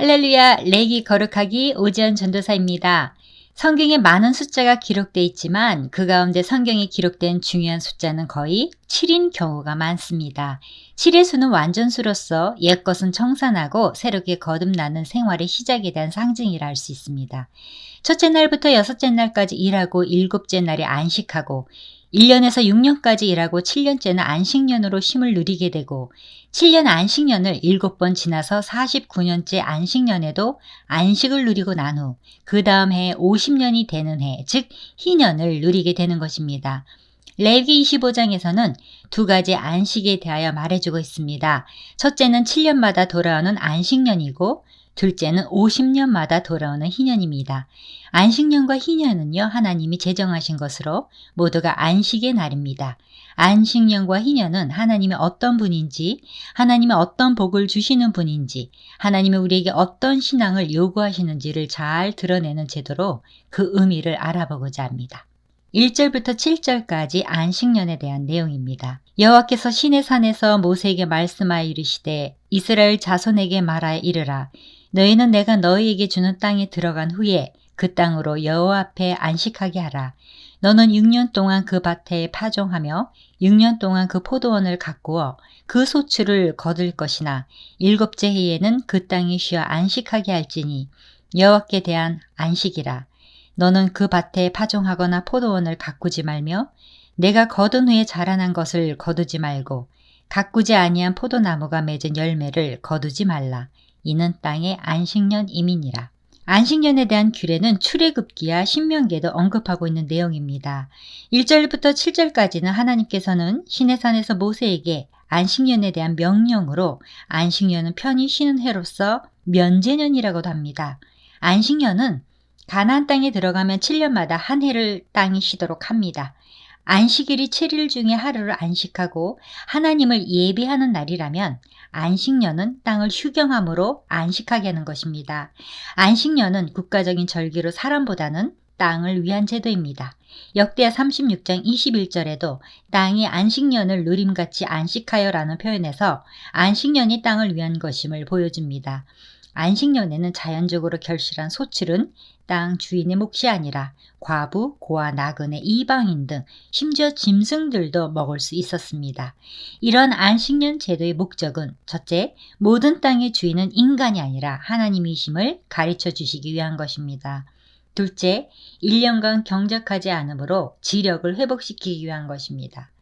할렐루야, 레기 거룩하기 오지연 전도사입니다. 성경에 많은 숫자가 기록되어 있지만 그 가운데 성경에 기록된 중요한 숫자는 거의 7인 경우가 많습니다. 7의 수는 완전수로서 옛것은 청산하고 새롭게 거듭나는 생활의 시작에 대한 상징이라 할 수 있습니다. 첫째 날부터 여섯째 날까지 일하고 일곱째 날에 안식하고 1년에서 6년까지 일하고 7년째는 안식년으로 쉼을 누리게 되고 7년 안식년을 7번 지나서 49년째 안식년에도 안식을 누리고 난 후 그 다음 해에 50년이 되는 해, 즉 희년을 누리게 되는 것입니다. 레위기 25장에서는 두 가지 안식에 대하여 말해주고 있습니다. 첫째는 7년마다 돌아오는 안식년이고 둘째는 50년마다 돌아오는 희년입니다. 안식년과 희년은요, 하나님이 제정하신 것으로 모두가 안식의 날입니다. 안식년과 희년은 하나님이 어떤 분인지, 하나님이 어떤 복을 주시는 분인지, 하나님이 우리에게 어떤 신앙을 요구하시는지를 잘 드러내는 제도로 그 의미를 알아보고자 합니다. 1절부터 7절까지 안식년에 대한 내용입니다. 여호와께서 시내산에서 모세에게 말씀하여 이르시되 이스라엘 자손에게 말하여 이르라. 너희는 내가 너희에게 주는 땅에 들어간 후에 그 땅으로 여호와 앞에 안식하게 하라. 너는 6년 동안 그 밭에 파종하며 6년 동안 그 포도원을 가꾸어 그 소출을 거둘 것이나 일곱째 해에는 그 땅에 쉬어 안식하게 할지니 여호와께 대한 안식이라. 너는 그 밭에 파종하거나 포도원을 가꾸지 말며 내가 거둔 후에 자라난 것을 거두지 말고 가꾸지 아니한 포도나무가 맺은 열매를 거두지 말라. 이는 땅의 안식년임이니라. 안식년에 대한 규례는 출애굽기와 신명기에도 언급하고 있는 내용입니다. 1절부터 7절까지는 하나님께서는 시내산에서 모세에게 안식년에 대한 명령으로 안식년은 편히 쉬는 해로서 면제년이라고도 합니다. 안식년은 가나안 땅에 들어가면 7년마다 한 해를 땅이 쉬도록 합니다. 안식일이 7일 중에 하루를 안식하고 하나님을 예배하는 날이라면 안식년은 땅을 휴경함으로 안식하게 하는 것입니다. 안식년은 국가적인 절기로 사람보다는 땅을 위한 제도입니다. 역대하 36장 21절에도 땅이 안식년을 누림같이 안식하여라는 표현에서 안식년이 땅을 위한 것임을 보여줍니다. 안식년에는 자연적으로 결실한 소출은 땅 주인의 몫이 아니라 과부, 고아, 나그네, 이방인 등 심지어 짐승들도 먹을 수 있었습니다. 이런 안식년 제도의 목적은 첫째, 모든 땅의 주인은 인간이 아니라 하나님이심을 가르쳐 주시기 위한 것입니다. 둘째, 1년간 경작하지 않으므로 지력을 회복시키기 위한 것입니다.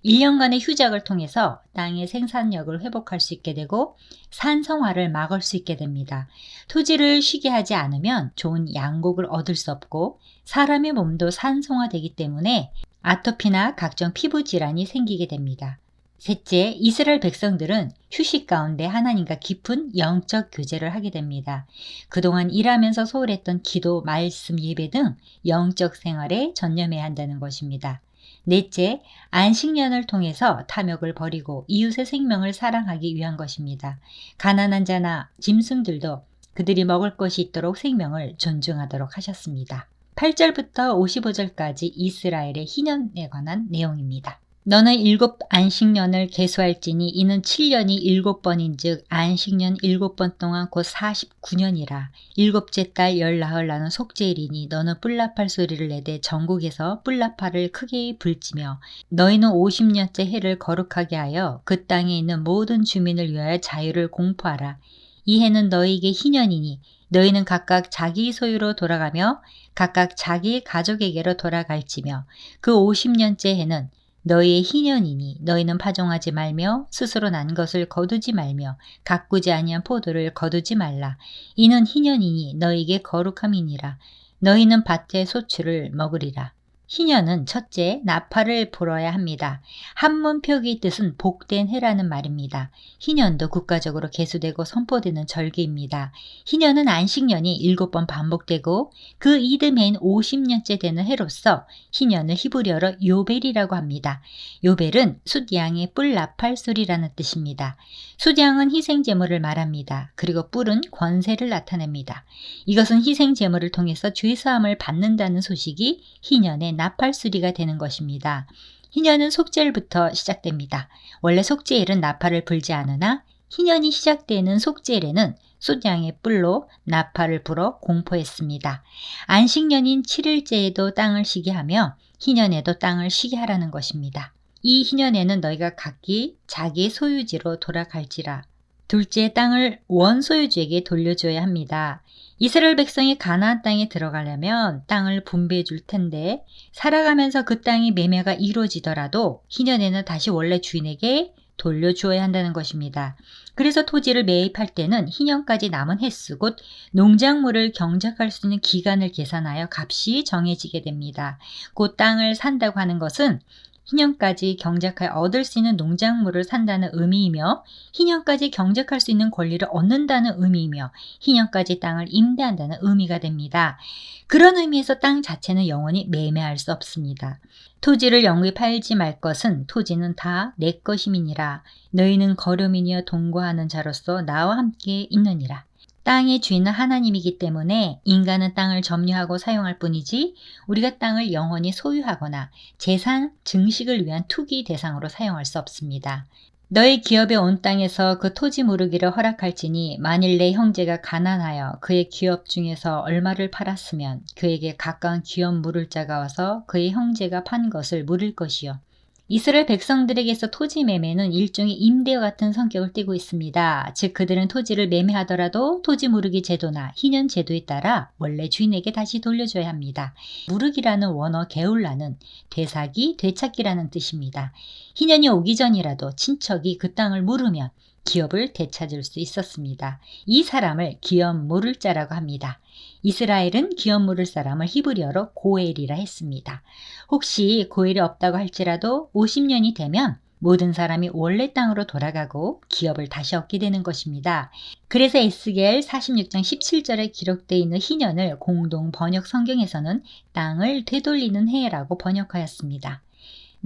1년간의 휴작을 통해서 땅의 생산력을 회복할 수 있게 되고 산성화를 막을 수 있게 됩니다. 토지를 쉬게 하지 않으면 좋은 양곡을 얻을 수 없고 사람의 몸도 산성화되기 때문에 아토피나 각종 피부 질환이 생기게 됩니다. 셋째, 이스라엘 백성들은 휴식 가운데 하나님과 깊은 영적 교제를 하게 됩니다. 그동안 일하면서 소홀했던 기도, 말씀, 예배 등 영적 생활에 전념해야 한다는 것입니다. 넷째, 안식년을 통해서 탐욕을 버리고 이웃의 생명을 사랑하기 위한 것입니다. 가난한 자나 짐승들도 그들이 먹을 것이 있도록 생명을 존중하도록 하셨습니다. 8절부터 55절까지 이스라엘의 희년에 관한 내용입니다. 너는 7 안식년을 계수할지니 이는 7년이 7번인 즉 안식년 7번 동안 곧 49년이라. 7째 달 열나흘 나는 속죄일이니 너는 뿔나팔 소리를 내되 전국에서 뿔나팔을 크게 불지며 너희는 50년째 해를 거룩하게 하여 그 땅에 있는 모든 주민을 위하여 자유를 공포하라. 이 해는 너희에게 희년이니 너희는 각각 자기 소유로 돌아가며 각각 자기 가족에게로 돌아갈지며 그 50년째 해는 너희의 희년이니 너희는 파종하지 말며 스스로 난 것을 거두지 말며 가꾸지 아니한 포도를 거두지 말라. 이는 희년이니 너희에게 거룩함이니라. 너희는 밭의 소출을 먹으리라. 희년은 첫째, 나팔을 불어야 합니다. 한문 표기의 뜻은 복된 해라는 말입니다. 희년도 국가적으로 계수되고 선포되는 절기입니다. 희년은 안식년이 7번 반복되고 그 이듬해인 50년째 되는 해로서 희년을 히브리어로 요벨이라고 합니다. 요벨은 숫양의 뿔 나팔 소리라는 뜻입니다. 숫양은 희생제물을 말합니다. 그리고 뿔은 권세를 나타냅니다. 이것은 희생제물을 통해서 죄사함을 받는다는 소식이 희년의 나팔수리가 되는 것입니다. 희년은 속죄일부터 시작됩니다. 원래 속죄일은 나팔을 불지 않으나 희년이 시작되는 속죄일에는 숫양의 뿔로 나팔을 불어 공포했습니다. 안식년인 7일째에도 땅을 쉬게 하며 희년에도 땅을 쉬게 하라는 것입니다. 이 희년에는 너희가 각기 자기 소유지로 돌아갈지라. 둘째, 땅을 원소유주에게 돌려줘야 합니다. 이스라엘 백성이 가나안 땅에 들어가려면 땅을 분배해 줄 텐데 살아가면서 그 땅이 매매가 이루어지더라도 희년에는 다시 원래 주인에게 돌려주어야 한다는 것입니다. 그래서 토지를 매입할 때는 희년까지 남은 횟수 곧 농작물을 경작할 수 있는 기간을 계산하여 값이 정해지게 됩니다. 곧 땅을 산다고 하는 것은 희년까지 경작하여 얻을 수 있는 농작물을 산다는 의미이며 희년까지 경작할 수 있는 권리를 얻는다는 의미이며 희년까지 땅을 임대한다는 의미가 됩니다. 그런 의미에서 땅 자체는 영원히 매매할 수 없습니다. 토지를 영구히 팔지 말 것은 토지는 다 내 것임이니라. 너희는 거류민이여 동거하는 자로서 나와 함께 있느니라. 땅의 주인은 하나님이기 때문에 인간은 땅을 점유하고 사용할 뿐이지 우리가 땅을 영원히 소유하거나 재산 증식을 위한 투기 대상으로 사용할 수 없습니다. 너희 기업의 온 땅에서 그 토지 무르기를 허락할지니 만일 내 형제가 가난하여 그의 기업 중에서 얼마를 팔았으면 그에게 가까운 기업 물을 자가 와서 그의 형제가 판 것을 물을 것이요. 이스라엘 백성들에게서 토지 매매는 일종의 임대와 같은 성격을 띠고 있습니다. 즉 그들은 토지를 매매하더라도 토지 무르기 제도나 희년 제도에 따라 원래 주인에게 다시 돌려줘야 합니다. 무르기라는 원어 게울라는 되사기, 되찾기라는 뜻입니다. 희년이 오기 전이라도 친척이 그 땅을 물으면 기업을 되찾을 수 있었습니다. 이 사람을 기업 물을 자라고 합니다. 이스라엘은 기업 물을 사람을 히브리어로 고엘이라 했습니다. 혹시 고엘이 없다고 할지라도 50년이 되면 모든 사람이 원래 땅으로 돌아가고 기업을 다시 얻게 되는 것입니다. 그래서 에스겔 46장 17절에 기록되어 있는 희년을 공동 번역 성경에서는 땅을 되돌리는 해라고 번역하였습니다.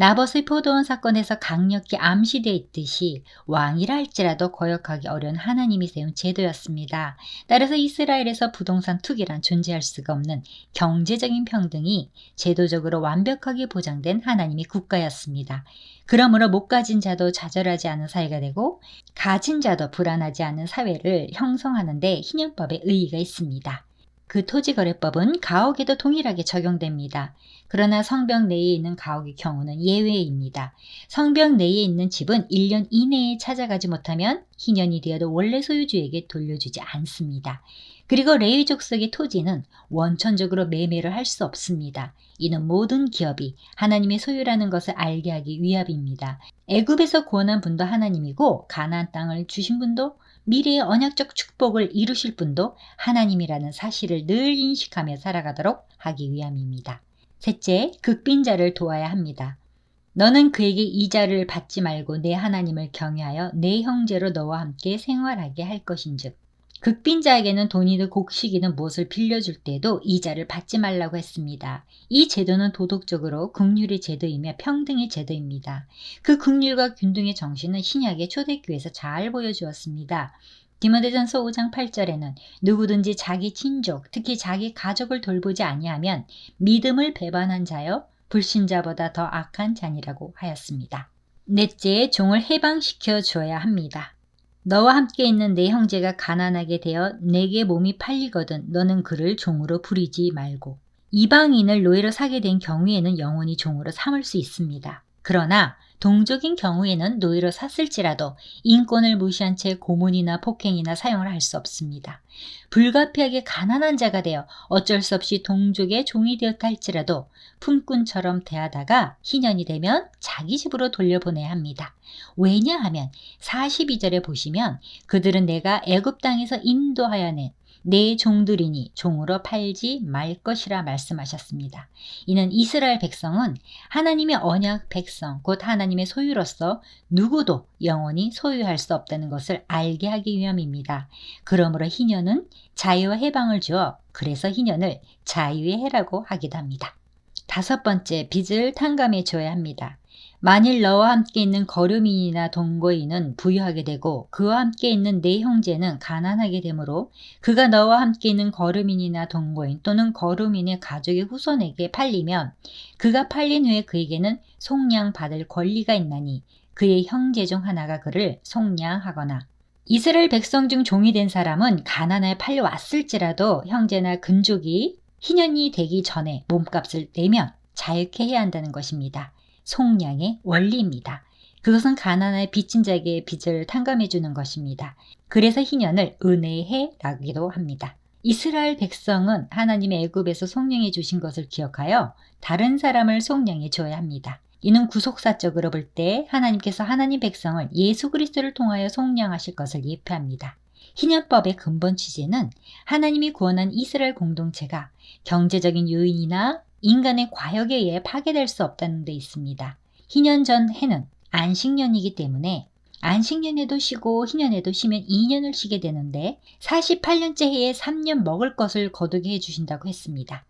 나봇의 포도원 사건에서 강력히 암시되어 있듯이 왕이라 할지라도 거역하기 어려운 하나님이 세운 제도였습니다. 따라서 이스라엘에서 부동산 투기란 존재할 수가 없는 경제적인 평등이 제도적으로 완벽하게 보장된 하나님의 국가였습니다. 그러므로 못 가진 자도 좌절하지 않은 사회가 되고 가진 자도 불안하지 않은 사회를 형성하는 데 희년법의 의의가 있습니다. 그 토지거래법은 가옥에도 동일하게 적용됩니다. 그러나 성벽 내에 있는 가옥의 경우는 예외입니다. 성벽 내에 있는 집은 1년 이내에 찾아가지 못하면 희년이 되어도 원래 소유주에게 돌려주지 않습니다. 그리고 레위 족속의 토지는 원천적으로 매매를 할 수 없습니다. 이는 모든 기업이 하나님의 소유라는 것을 알게 하기 위함입니다. 애굽에서 구원한 분도 하나님이고 가나안 땅을 주신 분도 미래의 언약적 축복을 이루실 분도 하나님이라는 사실을 늘 인식하며 살아가도록 하기 위함입니다. 셋째, 극빈자를 도와야 합니다. 너는 그에게 이자를 받지 말고 내 하나님을 경외하여 내 형제로 너와 함께 생활하게 할 것인즉. 극빈자에게는 돈이든 곡식이든 무엇을 빌려줄 때에도 이자를 받지 말라고 했습니다. 이 제도는 도덕적으로 긍휼의 제도이며 평등의 제도입니다. 그 긍휼과 균등의 정신은 신약의 초대교회에서 잘 보여주었습니다. 디모데전서 5장 8절에는 누구든지 자기 친족, 특히 자기 가족을 돌보지 아니하면 믿음을 배반한 자여 불신자보다 더 악한 자니라고 하였습니다. 넷째, 종을 해방시켜 줘야 합니다. 너와 함께 있는 내 형제가 가난하게 되어 내게 몸이 팔리거든 너는 그를 종으로 부리지 말고. 이방인을 노예로 사게 된 경우에는 영원히 종으로 삼을 수 있습니다. 그러나 동족인 경우에는 노예로 샀을지라도 인권을 무시한 채 고문이나 폭행이나 사용을 할 수 없습니다. 불가피하게 가난한 자가 되어 어쩔 수 없이 동족의 종이 되었다 할지라도 품꾼처럼 대하다가 희년이 되면 자기 집으로 돌려보내야 합니다. 왜냐하면 42절에 보시면 그들은 내가 애굽 땅에서 인도하여 낸 내 종들이니 종으로 팔지 말 것이라 말씀하셨습니다. 이는 이스라엘 백성은 하나님의 언약 백성, 곧 하나님의 소유로서 누구도 영원히 소유할 수 없다는 것을 알게 하기 위함입니다. 그러므로 희년은 자유와 해방을 주어 그래서 희년을 자유의 해라고 하기도 합니다. 다섯 번째, 빚을 탕감해 줘야 합니다. 만일 너와 함께 있는 거류민이나 동거인은 부유하게 되고 그와 함께 있는 내 형제는 가난하게 되므로 그가 너와 함께 있는 거류민이나 동거인 또는 거류민의 가족의 후손에게 팔리면 그가 팔린 후에 그에게는 속량받을 권리가 있나니 그의 형제 중 하나가 그를 속량하거나 이스라엘 백성 중 종이 된 사람은 가나안에 팔려왔을지라도 형제나 근족이 희년이 되기 전에 몸값을 내면 자유케 해야 한다는 것입니다. 속량의 원리입니다. 그것은 가나안의 빚진 자에게 빚을 탕감해 주는 것입니다. 그래서 희년을 은혜해라기도 합니다. 이스라엘 백성은 하나님의 애굽에서 속량해 주신 것을 기억하여 다른 사람을 속량해 줘야 합니다. 이는 구속사적으로 볼 때 하나님께서 하나님 백성을 예수 그리스도를 통하여 속량하실 것을 예표합니다. 희년법의 근본 취지는 하나님이 구원한 이스라엘 공동체가 경제적인 요인이나 인간의 과욕에 의해 파괴될 수 없다는 데 있습니다. 희년 전 해는 안식년이기 때문에 안식년에도 쉬고 희년에도 쉬면 2년을 쉬게 되는데 48년째 해에 3년 먹을 것을 거두게 해주신다고 했습니다.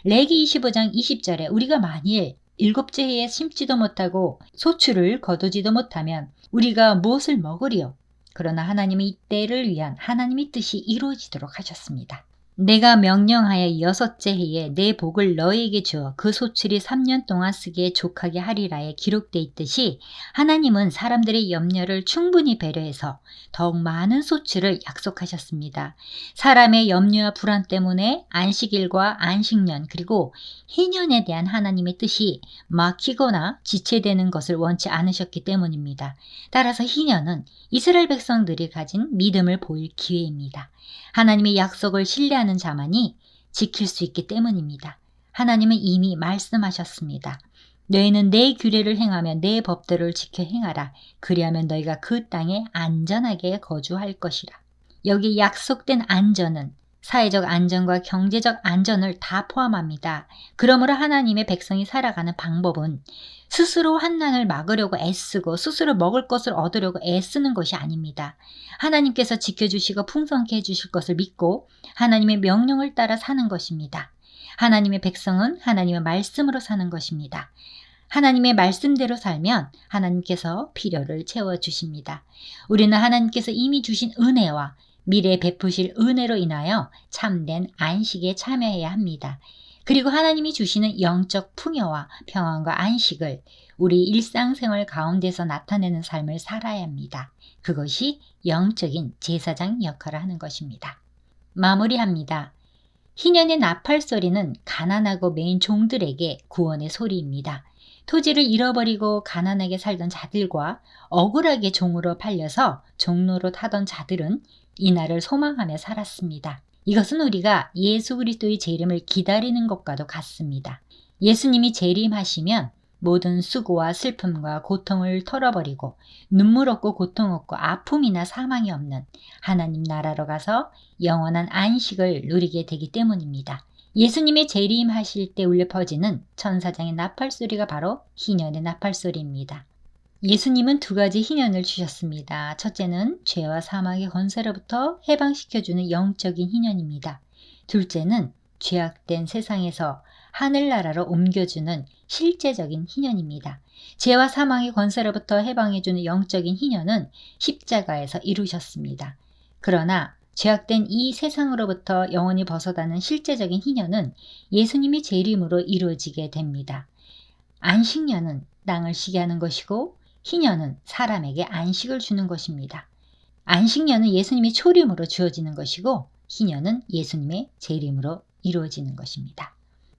레기 25장 20절에 우리가 만일 7째 해에 심지도 못하고 소출을 거두지도 못하면 우리가 무엇을 먹으리요? 그러나 하나님은 이때를 위한 하나님의 뜻이 이루어지도록 하셨습니다. 내가 명령하여 6째 해에 내 복을 너희에게 주어 그 소출이 3년 동안 쓰기에 족하게 하리라에 기록되어 있듯이 하나님은 사람들의 염려를 충분히 배려해서 더욱 많은 소출을 약속하셨습니다. 사람의 염려와 불안 때문에 안식일과 안식년 그리고 희년에 대한 하나님의 뜻이 막히거나 지체되는 것을 원치 않으셨기 때문입니다. 따라서 희년은 이스라엘 백성들이 가진 믿음을 보일 기회입니다. 하나님의 약속을 신뢰하는 자만이 지킬 수 있기 때문입니다. 하나님은 이미 말씀하셨습니다. 너희는 내 규례를 행하며 내 법들을 지켜 행하라. 그리하면 너희가 그 땅에 안전하게 거주할 것이라. 여기 약속된 안전은 사회적 안전과 경제적 안전을 다 포함합니다. 그러므로 하나님의 백성이 살아가는 방법은 스스로 환난을 막으려고 애쓰고 스스로 먹을 것을 얻으려고 애쓰는 것이 아닙니다. 하나님께서 지켜주시고 풍성케 해주실 것을 믿고 하나님의 명령을 따라 사는 것입니다. 하나님의 백성은 하나님의 말씀으로 사는 것입니다. 하나님의 말씀대로 살면 하나님께서 필요를 채워주십니다. 우리는 하나님께서 이미 주신 은혜와 미래에 베푸실 은혜로 인하여 참된 안식에 참여해야 합니다. 그리고 하나님이 주시는 영적 풍요와 평안과 안식을 우리 일상생활 가운데서 나타내는 삶을 살아야 합니다. 그것이 영적인 제사장 역할을 하는 것입니다. 마무리합니다. 희년의 나팔 소리는 가난하고 매인 종들에게 구원의 소리입니다. 토지를 잃어버리고 가난하게 살던 자들과 억울하게 종으로 팔려서 종로로 타던 자들은 이날을 소망하며 살았습니다. 이것은 우리가 예수 그리스도의 재림을 기다리는 것과도 같습니다. 예수님이 재림하시면 모든 수고와 슬픔과 고통을 털어버리고 눈물 없고 고통 없고 아픔이나 사망이 없는 하나님 나라로 가서 영원한 안식을 누리게 되기 때문입니다. 예수님의 재림하실 때 울려 퍼지는 천사장의 나팔소리가 바로 희년의 나팔소리입니다. 예수님은 2가지 희년을 주셨습니다. 첫째는 죄와 사망의 권세로부터 해방시켜주는 영적인 희년입니다. 둘째는 죄악된 세상에서 하늘나라로 옮겨주는 실제적인 희년입니다. 죄와 사망의 권세로부터 해방해주는 영적인 희년은 십자가에서 이루셨습니다. 그러나 죄악된 이 세상으로부터 영원히 벗어나는 실제적인 희년은 예수님이 재림으로 이루어지게 됩니다. 안식년은 땅을 쉬게 하는 것이고 희년은 사람에게 안식을 주는 것입니다. 안식년은 예수님의 초림으로 주어지는 것이고 희년은 예수님의 재림으로 이루어지는 것입니다.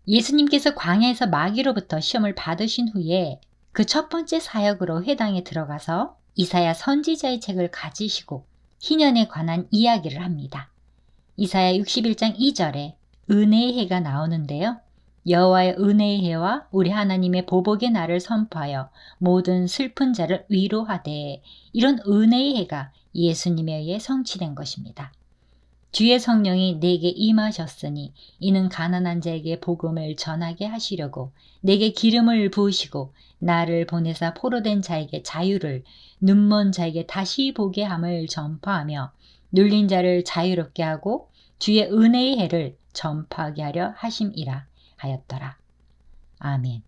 예수님께서 광야에서 마귀로부터 시험을 받으신 후에 그 첫 번째 사역으로 회당에 들어가서 이사야 선지자의 책을 가지시고 희년에 관한 이야기를 합니다. 이사야 61장 2절에 은혜의 해가 나오는데요. 여호와의 은혜의 해와 우리 하나님의 보복의 날을 선포하여 모든 슬픈 자를 위로하되, 이런 은혜의 해가 예수님에 의해 성취된 것입니다. 주의 성령이 내게 임하셨으니 이는 가난한 자에게 복음을 전하게 하시려고 내게 기름을 부으시고 나를 보내사 포로된 자에게 자유를, 눈먼 자에게 다시 보게 함을 전파하며 눌린 자를 자유롭게 하고 주의 은혜의 해를 전파하게 하려 하심이라 하였더라. 아멘.